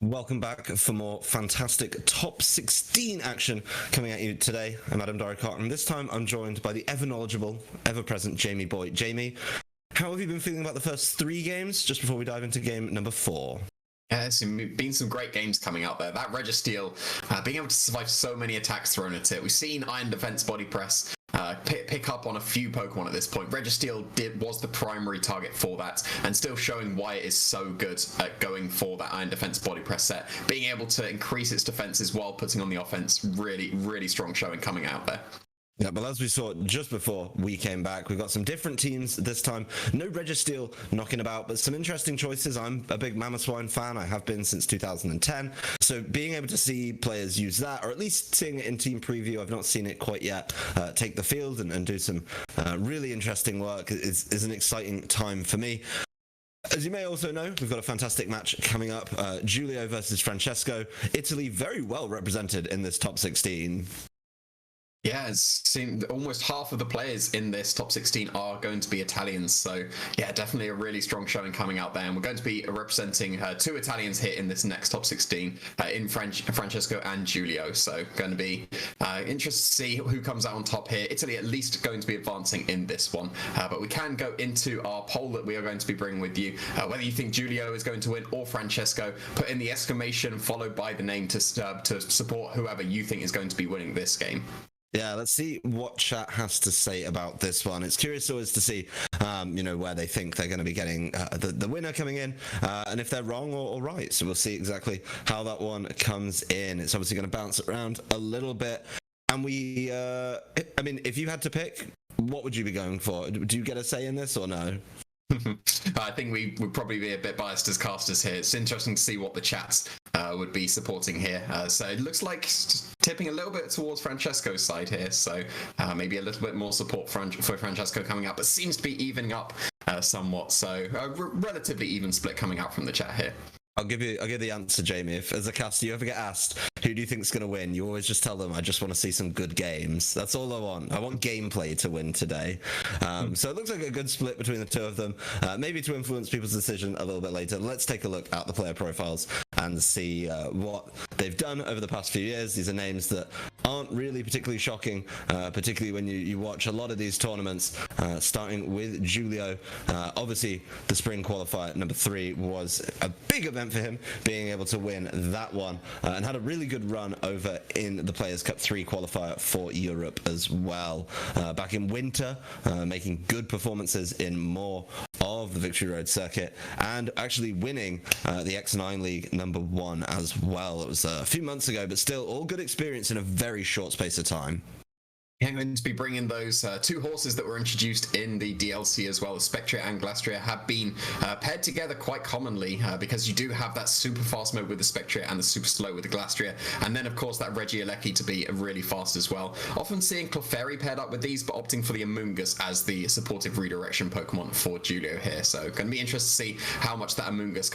Welcome back for more fantastic top 16 action coming at you today. I'm Adam Doricott, and this time I'm joined by the ever knowledgeable, ever present Jamie Boyd. Jamie, how have you been feeling about the first three games just before we dive into game number 4? Yeah, there's been some great games coming out there. That Registeel, being able to survive so many attacks thrown at it. We've seen Iron Defense Body Press pick up on a few Pokemon at this point. Registeel was the primary target for that, and still showing why it is so good at going for that Iron Defense Body Press set. Being able to increase its defenses while putting on the offense, really strong showing coming out there. Yeah, but as we saw just before we came back, we've got some different teams this time. No Registeel knocking about, but some interesting choices. I'm a big Mamoswine fan. I have been since 2010. So being able to see players use that, or at least seeing it in team preview, I've not seen it quite yet, take the field and do some really interesting work is an exciting time for me. As you may also know, we've got a fantastic match coming up. Giulio versus Francesco. Italy very well represented in this top 16. Yeah, it's seemed almost half of the players in this top 16 are going to be Italians. So yeah, definitely a really strong showing coming out there. And we're going to be representing two Italians here in this next top 16 in Francesco and Giulio. So going to be interested to see who comes out on top here. Italy at least going to be advancing in this one. But we can go into our poll that we are going to be bringing with you. Whether you think Giulio is going to win or Francesco, put in the exclamation followed by the name to support whoever you think is going to be winning this game. Yeah, let's see what chat has to say about this one. It's curious always to see, where they think they're going to be getting the winner coming in, and if they're wrong or right. So we'll see exactly how that one comes in. It's obviously going to bounce around a little bit. And if you had to pick, what would you be going for? Do you get a say in this or no? I think we would probably be a bit biased as casters here. It's interesting to see what the chats would be supporting here. So it looks like tipping a little bit towards Francesco's side here. So maybe a little bit more support for Francesco coming out, but seems to be evening up somewhat. So a relatively even split coming out from the chat here. I'll give the answer, Jamie. If as a caster you ever get asked who do you think's going to win, you always just tell them, I just want to see some good games. That's all I want. I want gameplay to win today. So it looks like a good split between the two of them, maybe to influence people's decision a little bit later. Let's take a look at the player profiles and see what they've done over the past few years. These are names that aren't really particularly shocking, particularly when you watch a lot of these tournaments, starting with Giulio. Obviously, the spring qualifier number 3 was a big event for him, being able to win that one, and had a really good run over in the Players Cup 3 qualifier for Europe as well. Back in winter, making good performances in more of the Victory Road circuit, and actually winning the X9 League number 1 as well. It was a few months ago, but still all good experience in a very short space of time. I'm going to be bringing those two horses that were introduced in the DLC as well as Spectria and Glastria have been paired together quite commonly because you do have that super fast mode with the Spectria and the super slow with the Glastria, and then of course that Regieleki to be really fast as well. Often seeing Clefairy paired up with these, but opting for the Amoonguss as the supportive redirection Pokemon for Giulio here. So going to be interested to see how much work that Amoonguss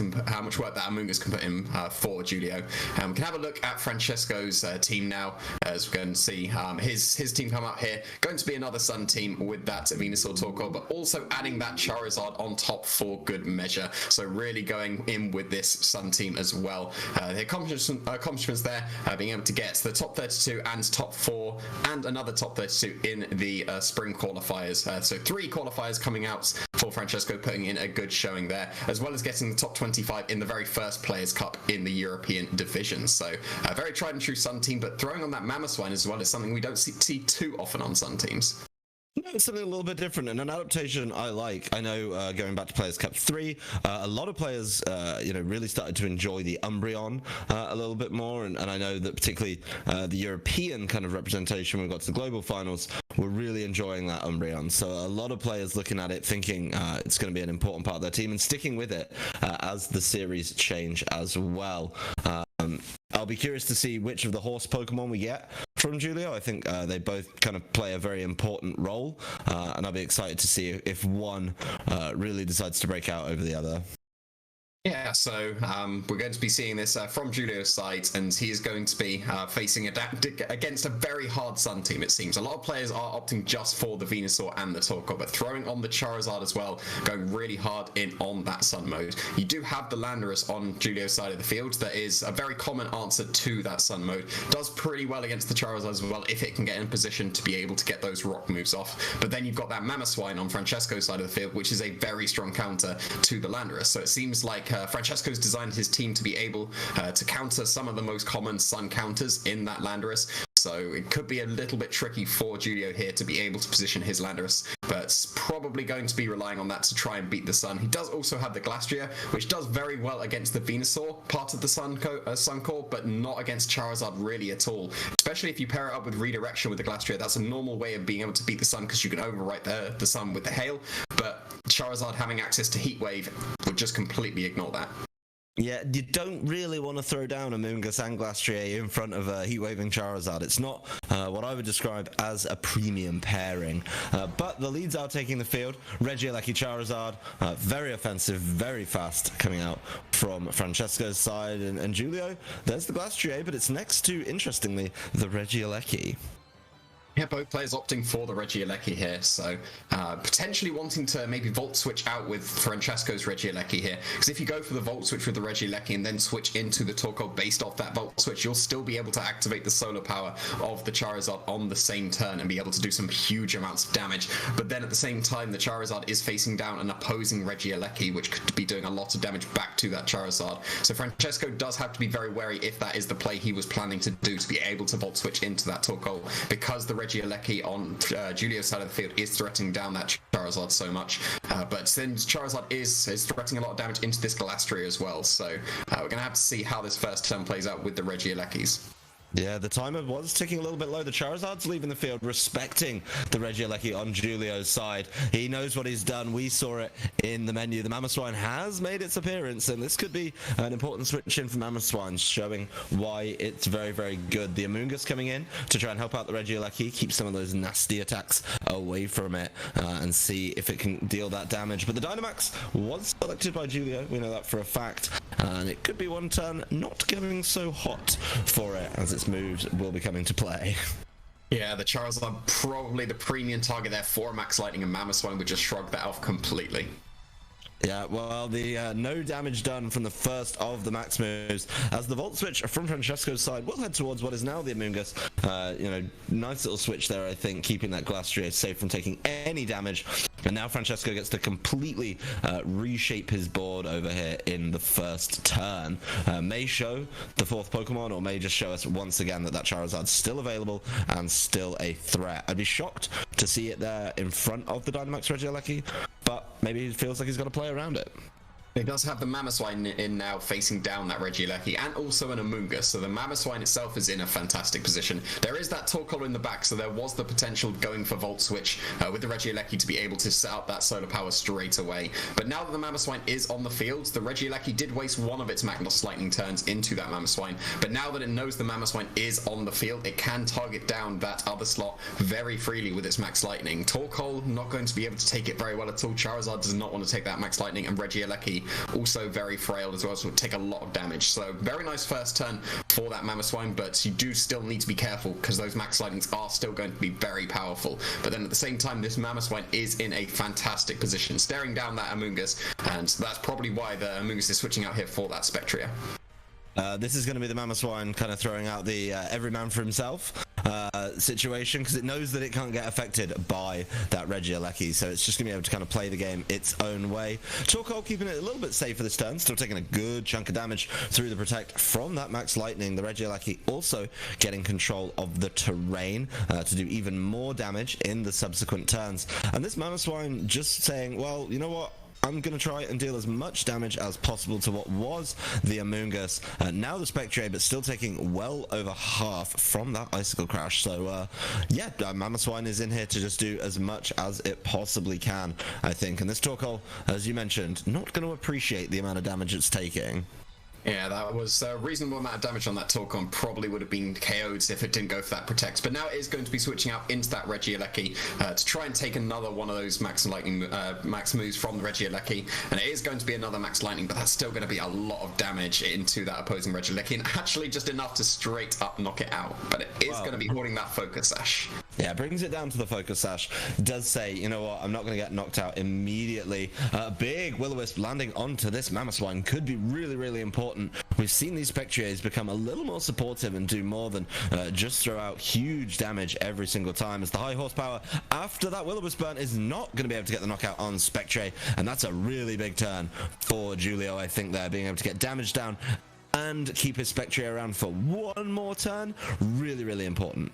can put in for Giulio. We can have a look at Francesco's team now, as we're going to see his team come out here. Going to be another Sun team with that Venusaur Torkoal, but also adding that Charizard on top for good measure. So really going in with this Sun team as well. The accomplishments there, being able to get the top 32 and top 4 and another top 32 in the spring qualifiers. So 3 qualifiers coming out for Francesco, putting in a good showing there, as well as getting the top 25 in the very first Players Cup in the European division. So a very tried and true Sun team, but throwing on that Mamoswine as well is something we don't see too often on Sun teams. No, it's something a little bit different, and an adaptation I like. I know going back to Players Cup 3, a lot of players, really started to enjoy the Umbreon a little bit more, and I know that particularly the European kind of representation when we got to the global finals, were really enjoying that Umbreon. So a lot of players looking at it, thinking it's going to be an important part of their team, and sticking with it as the series change as well. I'll be curious to see which of the horse Pokemon we get from Giulio. I think they both kind of play a very important role, and I'll be excited to see if one really decides to break out over the other. Yeah, so we're going to be seeing this from Giulio's side, and he is going to be facing against a very hard Sun team, it seems. A lot of players are opting just for the Venusaur and the Torkoal, but throwing on the Charizard as well, going really hard in on that Sun mode. You do have the Landorus on Giulio's side of the field. That is a very common answer to that Sun mode. Does pretty well against the Charizard as well if it can get in position to be able to get those rock moves off. But then you've got that Mamoswine on Francesco's side of the field, which is a very strong counter to the Landorus. So it seems like Francesco's designed his team to be able to counter some of the most common Sun counters in that Landorus. So it could be a little bit tricky for Giulio here to be able to position his Landorus, but probably going to be relying on that to try and beat the Sun. He does also have the Glastrier, which does very well against the Venusaur part of the Sun Core, but not against Charizard really at all. Especially if you pair it up with Redirection with the Glastrier, that's a normal way of being able to beat the Sun because you can overwrite the Sun with the Hail, but Charizard having access to Heat Wave would just completely ignore that. Yeah, you don't really want to throw down a Moongus and Glastrier in front of a Heat-Waving Charizard. It's not what I would describe as a premium pairing. But the leads are taking the field. Regieleki Charizard, very offensive, very fast coming out from Francesco's side. And Giulio, there's the Glastrier, but it's next to, interestingly, the Regieleki. Yeah, both players opting for the Regieleki here, so potentially wanting to maybe Volt Switch out with Francesco's Regieleki here, because if you go for the Volt Switch with the Regieleki and then switch into the Torkoal based off that Volt Switch, you'll still be able to activate the solar power of the Charizard on the same turn and be able to do some huge amounts of damage. But then at the same time, the Charizard is facing down an opposing Regieleki, which could be doing a lot of damage back to that Charizard. So Francesco does have to be very wary if that is the play he was planning to do, to be able to Volt Switch into that Torkoal, because the Regieleki on Giulio's side of the field is threatening down that Charizard so much. But then Charizard is threatening a lot of damage into this Glastrier as well. So we're going to have to see how this first turn plays out with the Regielekis. Yeah, the timer was ticking a little bit low. The Charizard's leaving the field, respecting the Regieleki on Giulio's side. He knows what he's done. We saw it in the menu. The Mamoswine has made its appearance, and this could be an important switch in for Mamoswine, showing why it's very, very good. The Amoonguss coming in to try and help out the Regieleki, keep some of those nasty attacks away from it, and see if it can deal that damage. But the Dynamax was selected by Giulio. We know that for a fact. And it could be one turn not going so hot for it, as its moves will be coming to play. Yeah, the Charizard probably the premium target there for Max Lightning, and Mamoswine would just shrug that off completely. Yeah, well, the no damage done from the first of the max moves, as the Volt Switch from Francesco's side will head towards what is now the Amoonguss. Nice little switch there, I think, keeping that Glastrier safe from taking any damage. And now Francesco gets to completely reshape his board over here in the first turn. May show the fourth Pokemon, or may just show us once again that Charizard's still available and still a threat. I'd be shocked to see it there in front of the Dynamax Regieleki, but maybe he feels like he's got to play around it. It does have the Mamoswine in now facing down that Regieleki, and also an Amoonguss, so the Mamoswine itself is in a fantastic position. There is that Torkoal in the back, so there was the potential going for Volt Switch with the Regieleki to be able to set up that solar power straight away. But now that the Mamoswine is on the field, the Regieleki did waste one of its Magnus Lightning turns into that Mamoswine, but now that it knows the Mamoswine is on the field, it can target down that other slot very freely with its Max Lightning. Torkoal not going to be able to take it very well at all. Charizard does not want to take that Max Lightning, and Regieleki also very frail as well, so it will take a lot of damage. So very nice first turn for that Mamoswine, but you do still need to be careful because those Max Lightnings are still going to be very powerful. But then at the same time, this Mamoswine is in a fantastic position, staring down that Amoonguss, and that's probably why the Amoonguss is switching out here for that Spectria. This is going to be the Mamoswine kind of throwing out the every man for himself situation, because it knows that it can't get affected by that Regieleki, so it's just going to be able to kind of play the game its own way. Torkoal keeping it a little bit safer this turn, still taking a good chunk of damage through the Protect from that Max Lightning. The Regieleki also getting control of the terrain to do even more damage in the subsequent turns. And this Mamoswine just saying, well, you know what? I'm going to try and deal as much damage as possible to what was the Amoonguss. Now the Spectre, but still taking well over half from that Icicle Crash. So, Mamoswine is in here to just do as much as it possibly can, I think. And this Torkoal, as you mentioned, not going to appreciate the amount of damage it's taking. Yeah, that was a reasonable amount of damage on that Torcon. Probably would have been KO'd if it didn't go for that protect. But now it is going to be switching out into that Regieleki to try and take another one of those max lightning max moves from the Regieleki. And it is going to be another max lightning, but that's still going to be a lot of damage into that opposing Regieleki, and actually just enough to straight up knock it out. But it is going to be holding that Focus Sash. Yeah, brings it down to the Focus Sash. Does say, you know what, I'm not going to get knocked out immediately. Big Will-O-Wisp landing onto this Mamoswine could be really, really important. We've seen these Spectriers become a little more supportive and do more than just throw out huge damage every single time, as the high horsepower after that Will-O-Wisp burn is not going to be able to get the knockout on Spectre, and that's a really big turn for Giulio, I think, there, being able to get damage down and keep his Spectre around for one more turn. Really, really important.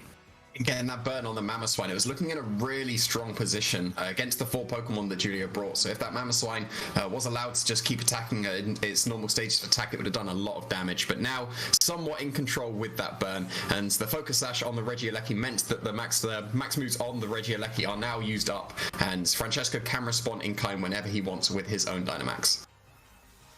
Getting that burn on the Mamoswine, it was looking in a really strong position against the 4 Pokemon that Giulio brought. So if that Mamoswine was allowed to just keep attacking in its normal stages of attack, it would have done a lot of damage. But now, somewhat in control with that burn, and the Focus Sash on the Regieleki meant that the max moves on the Regieleki are now used up, and Francesco can respond in kind whenever he wants with his own Dynamax.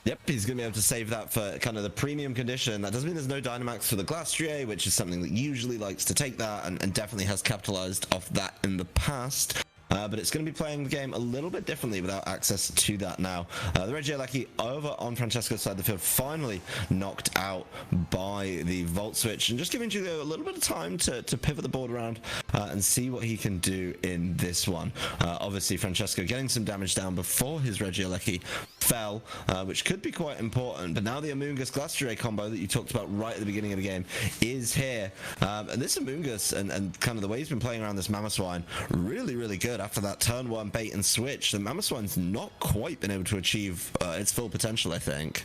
Yep, he's going to be able to save that for kind of the premium condition. That doesn't mean there's no Dynamax for the Glastrier, which is something that usually likes to take that and definitely has capitalized off that in the past. But it's going to be playing the game a little bit differently without access to that now. The Regieleki over on Francesco's side of the field, finally knocked out by the Volt Switch, and just giving Giulio a little bit of time to pivot the board around and see what he can do in this one. Obviously, Francesco getting some damage down before his Regieleki fell, which could be quite important. But now the Amoonguss Glastrier combo that you talked about right at the beginning of the game is here. And this Amoonguss and kind of the way he's been playing around this Mamoswine, really, really good. After that turn 1 bait and switch, the Mamoswine's not quite been able to achieve its full potential, I think.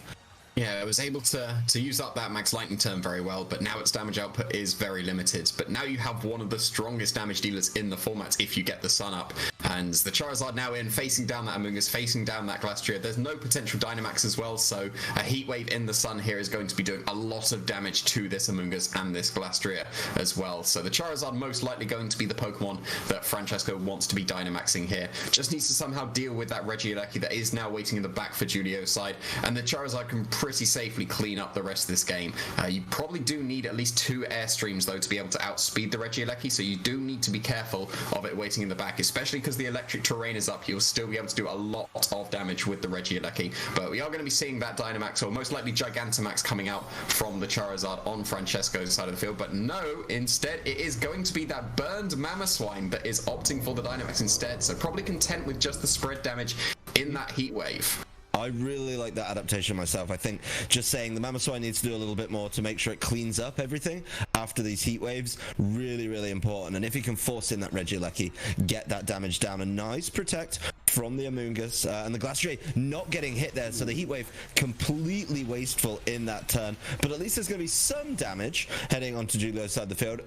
Yeah, it was able to use up that max lightning turn very well, but now its damage output is very limited. But now you have one of the strongest damage dealers in the format if you get the Sun up. And the Charizard now in, facing down that Amoonguss, facing down that Glastrier. There's no potential Dynamax as well, so a Heat Wave in the Sun here is going to be doing a lot of damage to this Amoonguss and this Glastrier as well. So the Charizard most likely going to be the Pokemon that Francesco wants to be Dynamaxing here. Just needs to somehow deal with that Regieleki that is now waiting in the back for Giulio's side, and the Charizard can pretty safely clean up the rest of this game. You probably do need at least 2 Airstreams though to be able to outspeed the Regieleki, so you do need to be careful of it waiting in the back, especially because the electric terrain is up. You'll still be able to do a lot of damage with the Regieleki, but we are going to be seeing that Dynamax, or most likely Gigantamax, coming out from the Charizard on Francesco's side of the field. But no, instead it is going to be that burned Mamoswine that is opting for the Dynamax instead, so probably content with just the spread damage in that Heat Wave. I really like that adaptation myself. I think just saying the Mamoswine needs to do a little bit more to make sure it cleans up everything after these heat waves, really, really important. And if he can force in that Regieleki, get that damage down, a nice protect from the Amoonguss, and the Glastrier not getting hit there, so the heat wave completely wasteful in that turn. But at least there's going to be some damage heading onto Giulio's side of the field.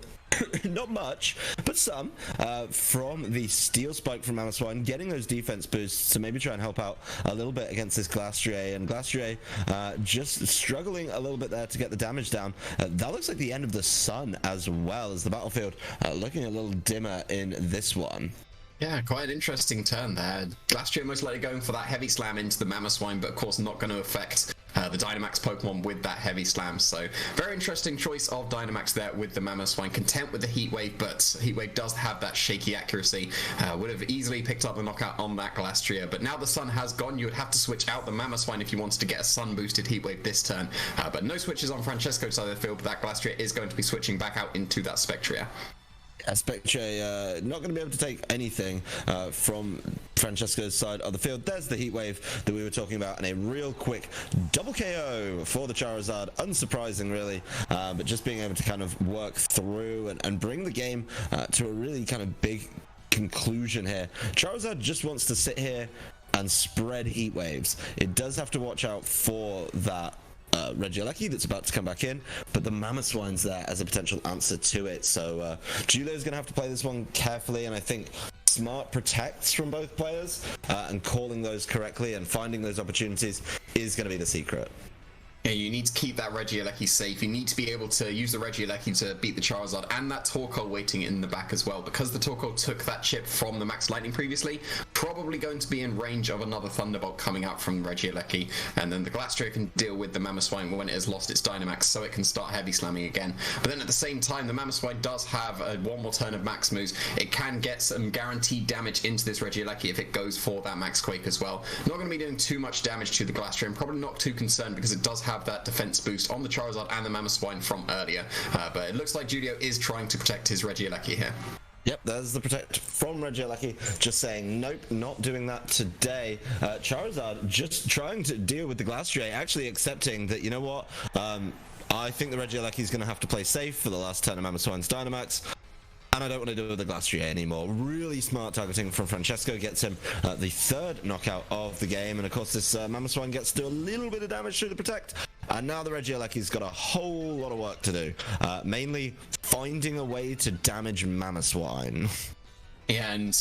Not much, but some, from the Steel Spike from Mamoswine, getting those defense boosts to maybe try and help out a little bit against this Glastrier, and Glastrier just struggling a little bit there to get the damage down. That looks like the end of the sun as well, as the battlefield looking a little dimmer in this one. Yeah, quite an interesting turn there. Glastrier most likely going for that heavy slam into the Mamoswine, but of course not going to affect the Dynamax Pokemon with that heavy slam. So very interesting choice of Dynamax there with the Mamoswine. Content with the Heat Wave, but Heat Wave does have that shaky accuracy. Would have easily picked up the knockout on that Glastrier, but now the Sun has gone. You would have to switch out the Mamoswine if you wanted to get a Sun boosted Heat Wave this turn. But no switches on Francesco's side of the field, but that Glastrier is going to be switching back out into that Spectria. Spectre not going to be able to take anything from Francesco's side of the field. There's the heat wave that we were talking about, and a real quick double KO for the Charizard. Unsurprising, really, but just being able to kind of work through and bring the game to a really kind of big conclusion here. Charizard just wants to sit here and spread heat waves. It does have to watch out for that Regieleki that's about to come back in, but the Mamoswine's there as a potential answer to it. So Giulio's going to have to play this one carefully, and I think smart protects from both players, and calling those correctly and finding those opportunities is going to be the secret. Yeah, you need to keep that Regieleki safe. You need to be able to use the Regieleki to beat the Charizard, and that Torkoal waiting in the back as well. Because the Torkoal took that chip from the Max Lightning previously, probably going to be in range of another Thunderbolt coming out from Regieleki, and then the Glastrier can deal with the Mamoswine when it has lost its Dynamax, so it can start heavy slamming again. But then at the same time, the Mamoswine does have one more turn of Max moves. It can get some guaranteed damage into this Regieleki if it goes for that Max Quake as well. Not going to be doing too much damage to the Glastrier, and probably not too concerned because it does have that defense boost on the Charizard and the Mamoswine from earlier. But it looks like Giulio is trying to protect his Regieleki here. Yep, there's the protect from Regieleki, just saying, nope, not doing that today. Charizard just trying to deal with the Glastrier, actually accepting that, you know what, I think the Regieleki is going to have to play safe for the last turn of Mamoswine's Dynamax. And I don't want to deal with the Glastrier anymore. Really smart targeting from Francesco, gets him the third knockout of the game. And of course, this Mamoswine gets to do a little bit of damage through the Protect. And now the Regieleki's got a whole lot of work to do. Mainly finding a way to damage Mamoswine. Yeah, and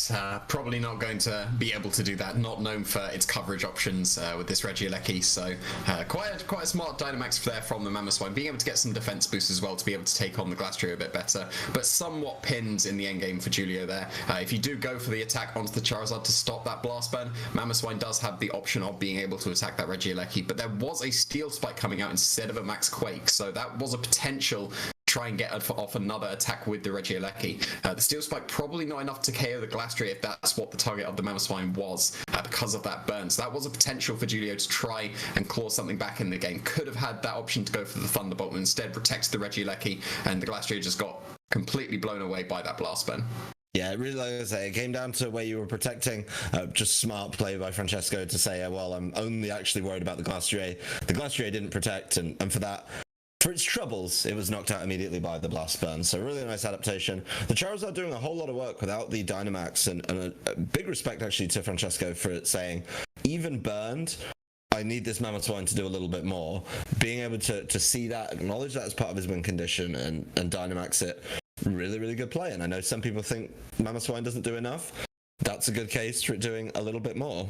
probably not going to be able to do that. Not known for its coverage options with this Regieleki, so quite a smart Dynamax there from the Mamoswine, being able to get some defense boosts as well to be able to take on the Glastrier a bit better, but somewhat pinned in the endgame for Giulio there. If you do go for the attack onto the Charizard to stop that Blast Burn, Mamoswine does have the option of being able to attack that Regieleki, but there was a Steel Spike coming out instead of a Max Quake, so that was a potential try and get off another attack with the Regieleki. The Steel Spike probably not enough to KO the Glastrier if that's what the target of the Mamoswine was, because of that burn. So that was a potential for Giulio to try and claw something back in the game. Could have had that option to go for the Thunderbolt, and instead protected the Regieleki, and the Glastrier just got completely blown away by that Blast Burn. Yeah, really, like I say, it came down to where you were protecting. Just smart play by Francesco to say, well, I'm only actually worried about the Glastrier. The Glastrier didn't protect, and for that, for its troubles, it was knocked out immediately by the Blast Burn, so really nice adaptation. The Charizard doing a whole lot of work without the Dynamax, and a big respect actually to Francesco for it saying, even burned, I need this Mamoswine to do a little bit more. Being able to see that, acknowledge that as part of his win condition, and Dynamax it, really, really good play. And I know some people think Mamoswine doesn't do enough. That's a good case for it doing a little bit more.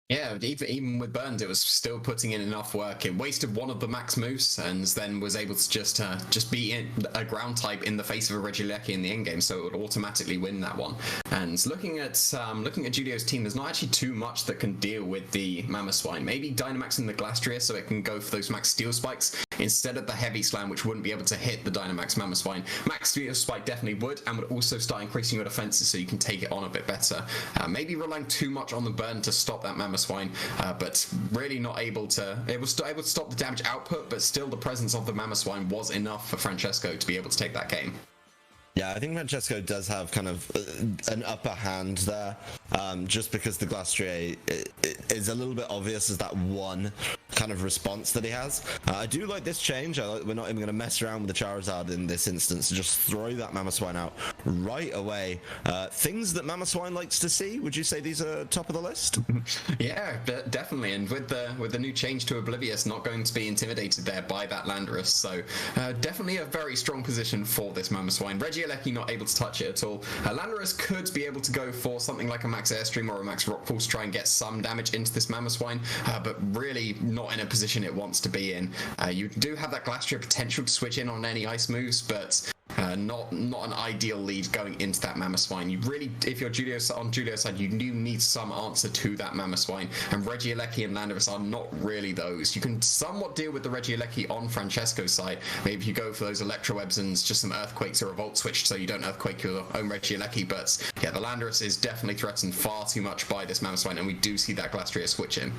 Yeah, even with Burns, it was still putting in enough work. It wasted one of the max moves and then was able to just be a ground type in the face of a Regieleki in the endgame, so it would automatically win that one. And looking at Giulio's team, there's not actually too much that can deal with the Mamoswine. Maybe Dynamax in the Glastrier so it can go for those max Steel Spikes instead of the Heavy Slam, which wouldn't be able to hit the Dynamax Mamoswine. Max Steel Spike definitely would, and would also start increasing your defenses so you can take it on a bit better. Maybe relying too much on the burn to stop that Mamoswine, but really not able to. It was able to stop the damage output, but still the presence of the Mamoswine was enough for Francesco to be able to take that game. Yeah, I think Francesco does have kind of an upper hand there, just because the Glastrier is a little bit obvious as that one kind of response that he has. I do like this change. We're not even going to mess around with the Charizard in this instance, just throw that Mamoswine out right away. Things that Mamoswine likes to see, would you say these are top of the list? Yeah, definitely, and with the new change to Oblivious, not going to be intimidated there by that Landorus, so definitely a very strong position for this Mamoswine. Regieleki not able to touch it at all. Landorus could be able to go for something like a Max Airstream or a Max Rockfall to try and get some damage into this Mamoswine, but really not in a position it wants to be in. You do have that Glastrier potential to switch in on any ice moves, but not an ideal lead going into that Mamoswine. You really, if you're on Giulio's side, you do need some answer to that Mamoswine, and Regieleki and Landorus are not really those. You can somewhat deal with the Regieleki on Francesco's side. Maybe you go for those Electro Webs and just some Earthquakes or a Volt Switch so you don't Earthquake your own Regieleki, but yeah, the Landorus is definitely threatened far too much by this Mamoswine, and we do see that Glastrier switch in.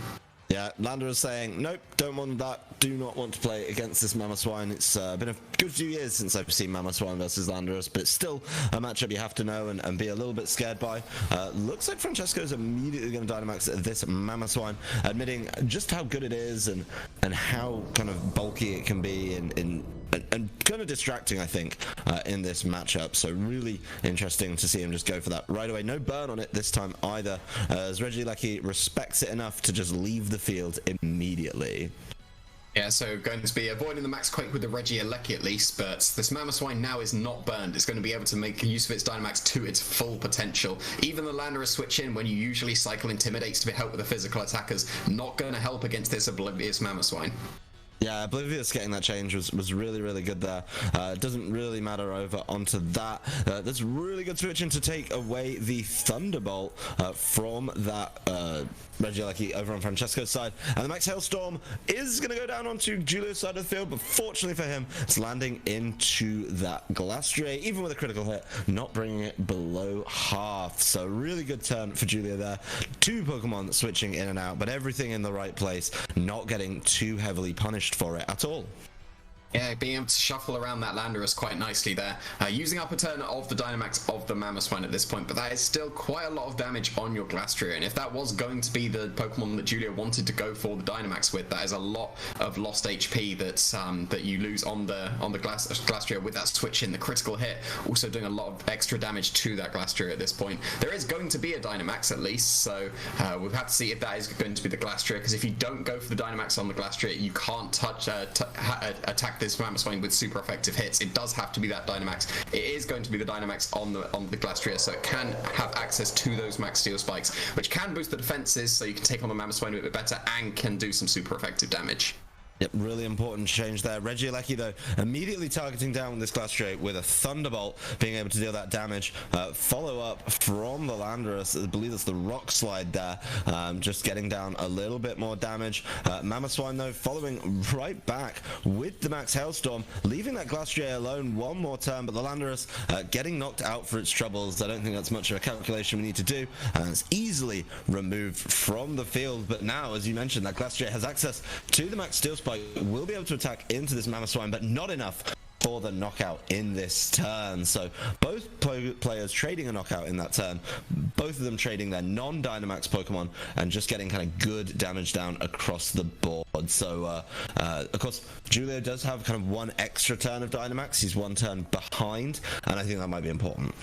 Yeah, Landorus saying, nope, don't want that, do not want to play against this Mamoswine. It's been a good few years since I've seen Mamoswine versus Landorus, but it's still a matchup you have to know and be a little bit scared by. Looks like Francesco's immediately going to Dynamax this Mamoswine, admitting just how good it is and how kind of bulky it can be and kind of distracting, I think, in this matchup. So really interesting to see him just go for that right away. No burn on it this time either, as Regieleki respects it enough to just leave the field immediately. Yeah, so going to be avoiding the Max Quake with the Regieleki at least, but this Mamoswine now is not burned. It's going to be able to make use of its Dynamax to its full potential. Even the Landorus switch in when you usually cycle Intimidates to help with the physical attackers, not going to help against this Oblivious Mamoswine. Yeah, Oblivious getting that change was really, really good there. It doesn't really matter over onto that. That's really good switching to take away the Thunderbolt from that Regieleki over on Francesco's side. And the Max Hailstorm is going to go down onto Giulio's side of the field, but fortunately for him, it's landing into that Glastrier, even with a critical hit, not bringing it below half. So really good turn for Giulio there. 2 Pokemon switching in and out, but everything in the right place, not getting too heavily punished for it at all. Yeah, being able to shuffle around that Landorus quite nicely there. Using up a turn of the Dynamax of the Mamoswine at this point, but that is still quite a lot of damage on your Glastrier. And if that was going to be the Pokemon that Giulio wanted to go for the Dynamax with, that is a lot of lost HP that you lose on the Glastrier with that switch in, the critical hit, also doing a lot of extra damage to that Glastrier at this point. There is going to be a Dynamax at least, so we'll have to see if that is going to be the Glastrier, because if you don't go for the Dynamax on the Glastrier, you can't touch attack this Mamoswine with super effective hits. It does have to be that Dynamax. It is going to be the Dynamax on the Glastrier, so it can have access to those Max Steel Spikes, which can boost the defenses, so you can take on the Mamoswine a bit better and can do some super effective damage. Yep, really important change there. Regieleki, though, immediately targeting down this Glastrier with a Thunderbolt, being able to deal that damage. Follow up from the Landorus, I believe that's the Rock Slide there, just getting down a little bit more damage. Mamoswine, though, following right back with the Max Hailstorm, leaving that Glastrier alone one more turn, but the Landorus getting knocked out for its troubles. I don't think that's much of a calculation we need to do, and it's easily removed from the field. But now, as you mentioned, that Glastrier has access to the Max Steel Spike, will be able to attack into this Mamoswine, but not enough for the knockout in this turn. So both players trading a knockout in that turn, both of them trading their non-Dynamax Pokemon and just getting kind of good damage down across the board. So of course Giulio does have kind of one extra turn of Dynamax. He's one turn behind, and I think that might be important.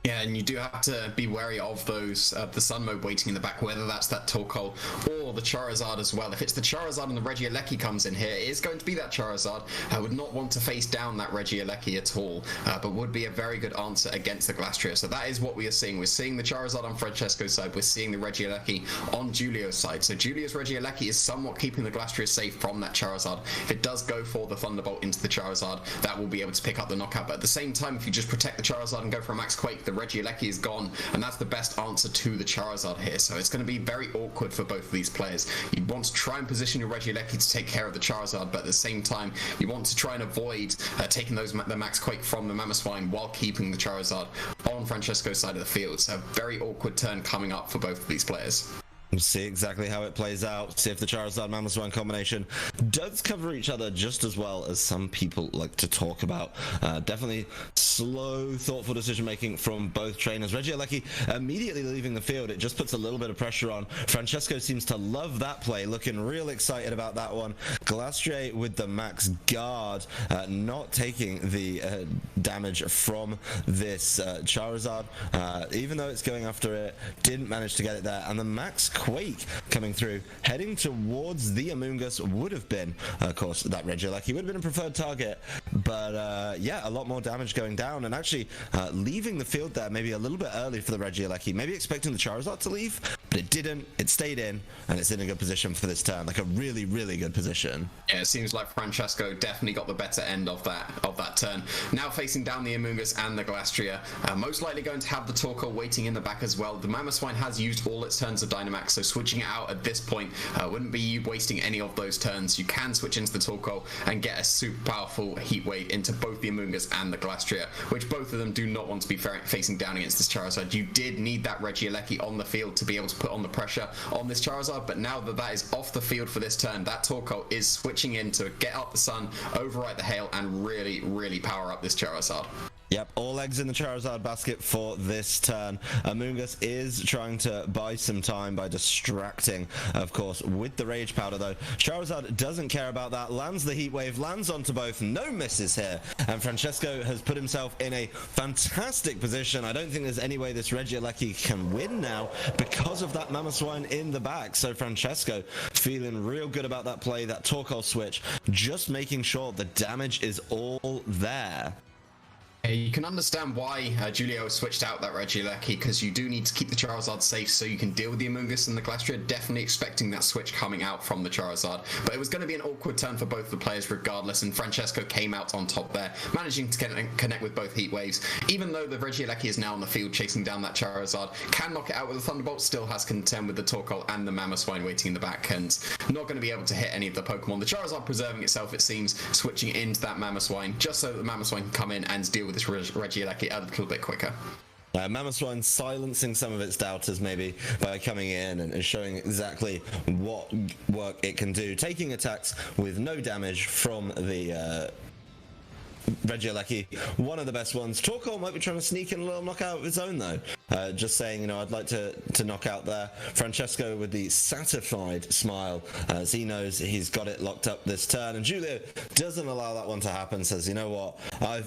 Yeah, and you do have to be wary of those, the Sun Mode waiting in the back, whether that's that Torkoal or the Charizard as well. If it's the Charizard and the Regieleki comes in here, it is going to be that Charizard. I would not want to face down that Regieleki at all, but would be a very good answer against the Glastrier. So that is what we are seeing. We're seeing the Charizard on Francesco's side, we're seeing the Regieleki on Giulio's side. So Giulio's Regieleki is somewhat keeping the Glastrier safe from that Charizard. If it does go for the Thunderbolt into the Charizard, that will be able to pick up the knockout. But at the same time, if you just protect the Charizard and go for a Max Quake, the Regieleki is gone, and that's the best answer to the Charizard here. So it's going to be very awkward for both of these players. You want to try and position your Regieleki to take care of the Charizard, but at the same time, you want to try and avoid taking the Max Quake from the Mamoswine while keeping the Charizard on Francesco's side of the field. So a very awkward turn coming up for both of these players. We'll see exactly how it plays out, see if the Charizard Mamoswine combination does cover each other just as well as some people like to talk about. Definitely slow, thoughtful decision making from both trainers. Regieleki immediately leaving the field, it just puts a little bit of pressure on. Francesco seems to love that play, looking real excited about that one. Glastrier with the Max Guard, not taking the damage from this Charizard, even though it's going after it, didn't manage to get it there. And the Max Quake coming through, heading towards the Amoonguss, would have been, of course, that Regieleki would have been a preferred target, but yeah, a lot more damage going down, and actually leaving the field there maybe a little bit early for the Regieleki, maybe expecting the Charizard to leave, but it didn't. It stayed in, and it's in a good position for this turn, like a really, really good position. Yeah, it seems like Francesco definitely got the better end of that turn. Now facing down the Amoonguss and the Glastrier, most likely going to have the Torkoal waiting in the back as well. The Mamoswine has used all its turns of Dynamax, so switching it out at this point wouldn't be wasting any of those turns. You can switch into the Torkoal and get a super powerful Heat Wave into both the Amoonguss and the Glastrier, which both of them do not want to be facing down against this Charizard. You did need that Regieleki on the field to be able to put on the pressure on this Charizard, but now that that is off the field for this turn, that Torkoal is switching in to get up the Sun, overwrite the Hail, and really, really power up this Charizard. Yep, all eggs in the Charizard basket for this turn. Amoonguss is trying to buy some time by distracting, of course, with the Rage Powder, though. Charizard doesn't care about that, lands the Heat Wave, lands onto both, no misses here, and Francesco has put himself in a fantastic position. I don't think there's any way this Regieleki can win now because of that Mamoswine in the back, so Francesco feeling real good about that play, that Torkoal switch, just making sure the damage is all there. You can understand why Giulio switched out that Regieleki, because you do need to keep the Charizard safe so you can deal with the Amoonguss and the Glastrier. Definitely expecting that switch coming out from the Charizard, but it was going to be an awkward turn for both the players regardless, and Francesco came out on top there, managing to connect with both Heat Waves. Even though the Regieleki is now on the field chasing down that Charizard, can knock it out with a Thunderbolt, still has to contend with the Torkoal and the Mamoswine waiting in the back, and not going to be able to hit any of the Pokemon. The Charizard preserving itself, it seems, switching into that Mamoswine, just so that the Mamoswine can come in and deal with this Regieleki a little bit quicker. Mamoswine silencing some of its doubters maybe by coming in and showing exactly what work it can do, taking attacks with no damage from the Regieleki, one of the best ones. Torkoal might be trying to sneak in a little knockout of his own though. Just saying, you know, I'd like to knock out there. Francesco with the satisfied smile as he knows he's got it locked up this turn, and Giulio doesn't allow that one to happen, says, you know what,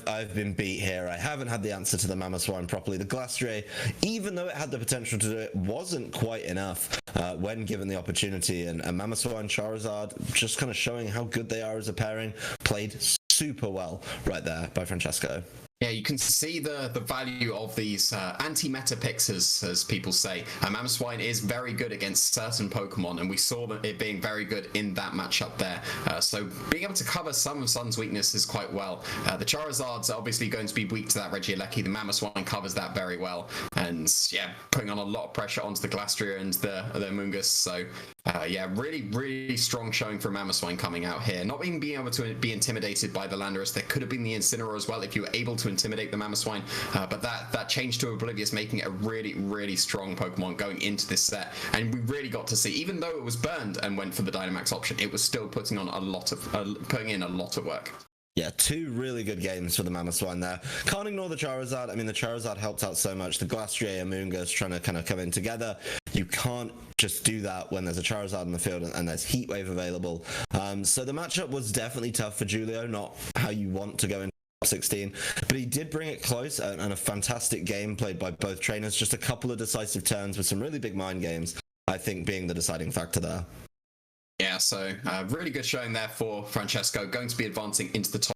I've been beat here. I haven't had the answer to the Mamoswine properly. The Glastrier, even though it had the potential to do it, wasn't quite enough when given the opportunity, and Mamoswine Charizard just kind of showing how good they are as a pairing. Played super well right there by Francesco. Yeah, you can see the value of these anti-meta picks, as people say. Mamoswine is very good against certain Pokemon, and we saw it being very good in that matchup there. So being able to cover some of Sun's weaknesses quite well. The Charizard's obviously going to be weak to that Regieleki. The Mamoswine covers that very well, and yeah, putting on a lot of pressure onto the Glastrier and the Amoonguss. So yeah, really strong showing for Mamoswine coming out here. Not even being able to be intimidated by the Landorus. There could have been the Incineroar as well if you were able to intimidate the Mamoswine, but that changed to Oblivious, making it a really strong Pokemon going into this set. And we really got to see, even though it was burned and went for the Dynamax option, it was still putting in a lot of work. Yeah, two really good games for the Mamoswine there. Can't ignore the Charizard. I mean, the Charizard helped out so much. The Glastrier, Amoonguss trying to kind of come in together. You can't just do that when there's a Charizard in the field and there's Heat Wave available. So the matchup was definitely tough for Giulio, not how you want to go in 16, but he did bring it close, and a fantastic game played by both trainers. Just a couple of decisive turns with some really big mind games, I think, being the deciding factor there. Yeah, so really good showing there for Francesco, going to be advancing into the top